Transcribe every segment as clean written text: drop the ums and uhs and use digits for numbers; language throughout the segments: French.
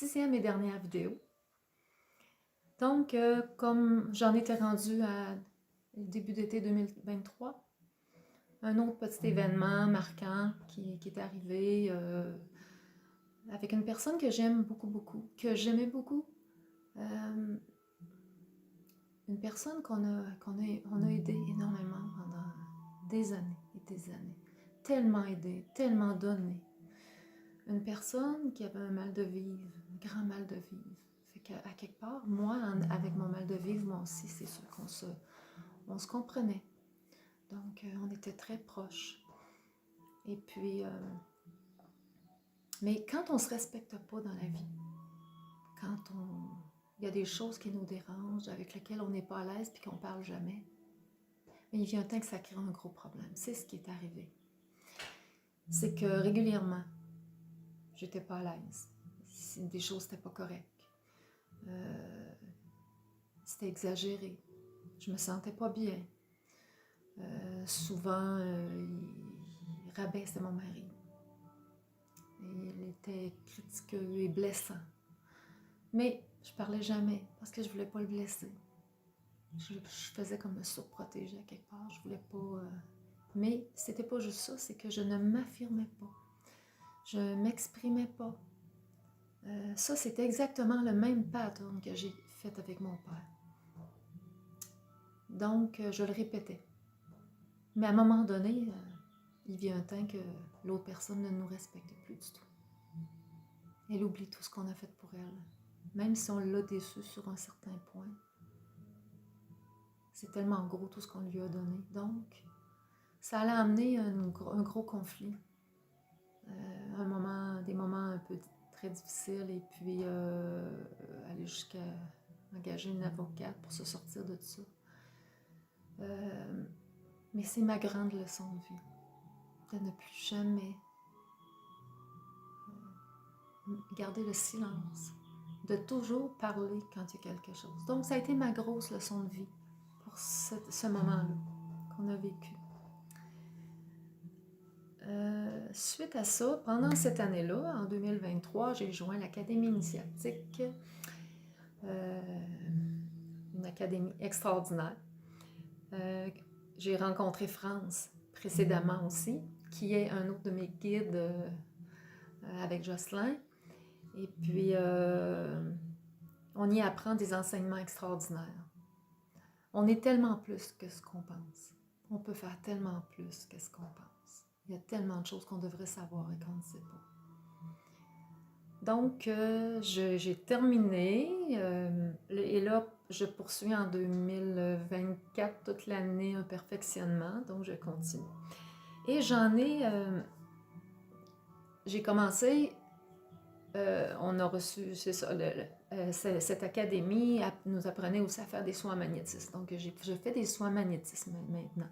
6e et dernière vidéo. Donc, comme j'en étais rendue à début d'été 2023, un autre petit événement marquant qui est arrivé avec une personne que j'aime beaucoup, que j'aimais beaucoup. Une personne on a aidé énormément pendant des années et des années. Tellement aidé, tellement donné. Une personne qui avait un mal de vivre, un grand mal de vivre. Fait qu'à quelque part, moi, avec mon mal de vivre, moi aussi, c'est sûr on se comprenait. Donc, on était très proches. Et puis, mais quand on ne se respecte pas dans la vie, quand il y a des choses qui nous dérangent, avec lesquelles on n'est pas à l'aise puis qu'on ne parle jamais, mais il vient un temps que ça crée un gros problème. C'est ce qui est arrivé. C'est que régulièrement, j'étais pas à l'aise. Des choses n'étaient pas correctes. C'était exagéré. Je me sentais pas bien. Souvent, il rabaissait mon mari. Il était critiqueux et blessant. Mais je parlais jamais parce que je voulais pas le blesser. Je faisais comme me surprotéger à quelque part. Je voulais pas... Mais c'était pas juste ça, c'est que je ne m'affirmais pas. Je m'exprimais pas. Ça, c'était exactement le même pattern que j'ai fait avec mon père. Donc, je le répétais. Mais à un moment donné, il vient un temps que l'autre personne ne nous respecte plus du tout. Elle oublie tout ce qu'on a fait pour elle. Même si on l'a déçue sur un certain point. C'est tellement gros tout ce qu'on lui a donné. Donc, ça allait amener un gros conflit. Des moments un peu très difficiles et puis aller jusqu'à engager une avocate pour se sortir de tout ça. Mais c'est ma grande leçon de vie, de ne plus jamais garder le silence, de toujours parler quand il y a quelque chose. Donc, ça a été ma grosse leçon de vie pour ce moment-là qu'on a vécu. Suite à ça, pendant cette année-là, en 2023, j'ai joint l'Académie initiatique, une académie extraordinaire. J'ai rencontré France précédemment aussi, qui est un autre de mes guides avec Jocelyn. Et puis, on y apprend des enseignements extraordinaires. On est tellement plus que ce qu'on pense. On peut faire tellement plus que ce qu'on pense. Il y a tellement de choses qu'on devrait savoir et qu'on ne sait pas. Donc, j'ai terminé. Et là, je poursuis en 2024 toute l'année un perfectionnement. Donc, je continue. Et j'ai commencé... on a reçu, c'est ça, cette académie nous apprenait aussi à faire des soins magnétisme. Donc, je fais des soins magnétisme maintenant.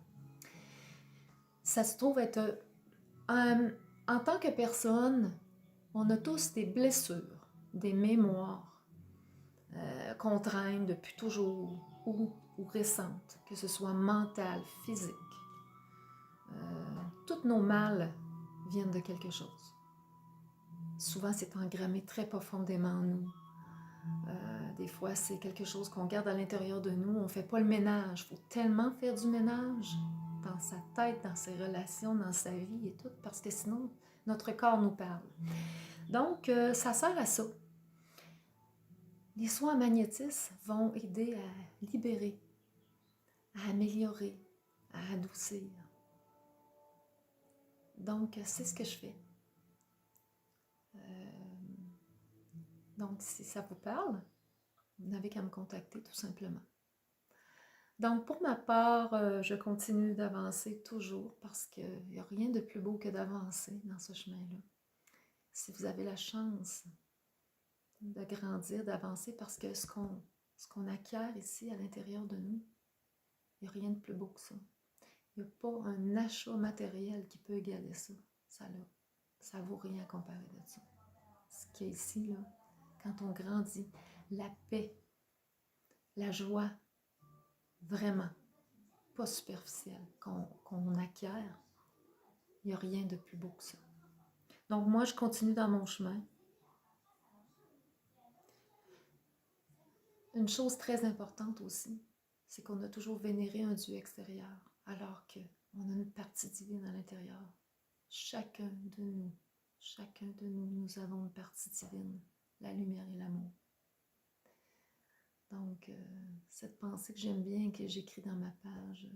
Ça se trouve être... en tant que personne, on a tous des blessures, des mémoires qu'on traîne depuis toujours ou récentes, que ce soit mentales, physiques. Tous nos mal viennent de quelque chose. Souvent, c'est engrammé très profondément en nous. Des fois, c'est quelque chose qu'on garde à l'intérieur de nous. On ne fait pas le ménage. Il faut tellement faire du ménage dans sa tête, dans ses relations, dans sa vie et tout, parce que sinon, notre corps nous parle. Donc, ça sert à ça. Les soins en magnétisme vont aider à libérer, à améliorer, à adoucir. Donc, c'est ce que je fais. Donc, si ça vous parle, vous n'avez qu'à me contacter tout simplement. Donc, pour ma part, je continue d'avancer toujours parce qu'il n'y a rien de plus beau que d'avancer dans ce chemin-là. Si vous avez la chance de grandir, d'avancer, parce que ce qu'on acquiert ici à l'intérieur de nous, il n'y a rien de plus beau que ça. Il n'y a pas un achat matériel qui peut égaler ça. Ça vaut rien comparé de ça. Ce qui est ici, là, quand on grandit, la paix, la joie, vraiment, pas superficielle, qu'on acquiert, il n'y a rien de plus beau que ça. Donc moi, je continue dans mon chemin. Une chose très importante aussi, c'est qu'on a toujours vénéré un Dieu extérieur, alors qu'on a une partie divine à l'intérieur. Chacun de nous, nous avons une partie divine, la lumière et l'amour. Donc, cette pensée que j'aime bien, que j'écris dans ma page,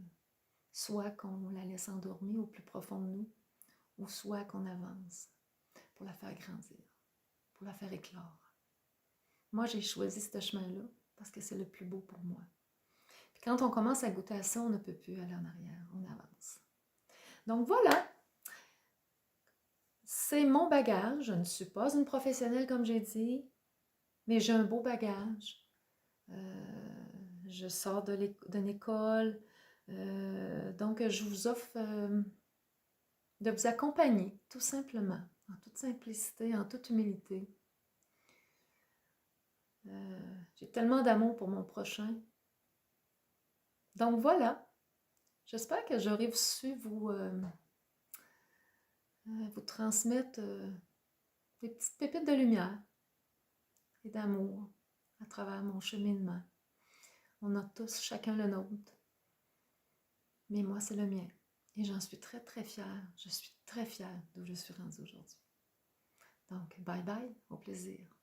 soit qu'on la laisse endormir au plus profond de nous, ou soit qu'on avance pour la faire grandir, pour la faire éclore. Moi, j'ai choisi ce chemin-là parce que c'est le plus beau pour moi. Puis quand on commence à goûter à ça, on ne peut plus aller en arrière, on avance. Donc voilà, c'est mon bagage. Je ne suis pas une professionnelle comme j'ai dit, mais j'ai un beau bagage. Je sors d'une école, donc je vous offre de vous accompagner, tout simplement, en toute simplicité, en toute humilité. J'ai tellement d'amour pour mon prochain. Donc voilà, j'espère que j'aurai su vous transmettre des petites pépites de lumière et d'amour à travers mon cheminement. On a tous chacun le nôtre, mais moi c'est le mien. Et j'en suis très très fière. Je suis très fière d'où je suis rendue aujourd'hui. Donc, bye bye, au plaisir.